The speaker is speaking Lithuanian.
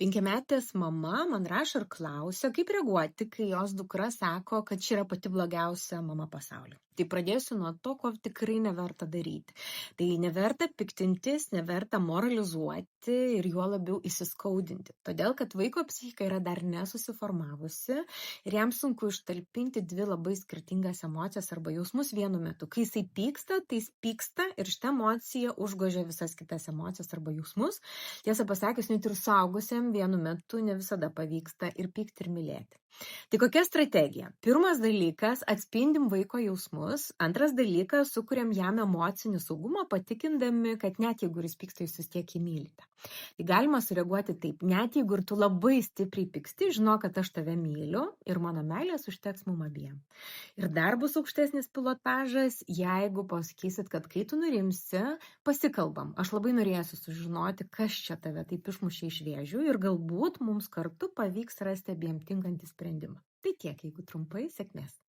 Penkiametės mama man rašo ir klausia, kaip reaguoti, kai jos dukra sako, kad ši yra pati blogiausia mama pasaulyje. Tai pradėsiu nuo to, ko tikrai neverta daryti. Tai neverta piktintis, neverta moralizuoti ir juo labiau įsiskaudinti. Todėl, kad vaiko psichika yra dar nesusiformavusi ir jam sunku ištalpinti dvi labai skirtingas emocijas arba jausmus vienu metu. Kai jisai pyksta, tai jis pyksta ir šitą emociją užgožia visas kitas emocijas arba jausmus. Tiesą pasakius, net ir suaugusiam vienu metu ne visada pavyksta ir pykti, ir mylėti. Tai kokia strategija? Pirmas dalykas – atspindim vaiko jausmus. Antras dalykas – sukuriam jam emocinį saugumą, patikindami, kad net jeigu jis pyksta, jūs vis tiek jį mylite. Tai galima sureaguoti taip, net jeigu ir tu labai stipriai pyksti, žinok, kad aš tave myliu ir mano meilės užteks mum abiem. Ir dar bus aukštesnis pilotažas, jeigu pasakysit, kad kai tu nurimsi, pasikalbam. Aš labai norėsiu sužinoti, kas čia tave taip išmušė iš vėžių ir galbūt mums kartu pavyks rasti abiem tinkantį sprendimą. Tai tiek, jeigu trumpai, sėkmės.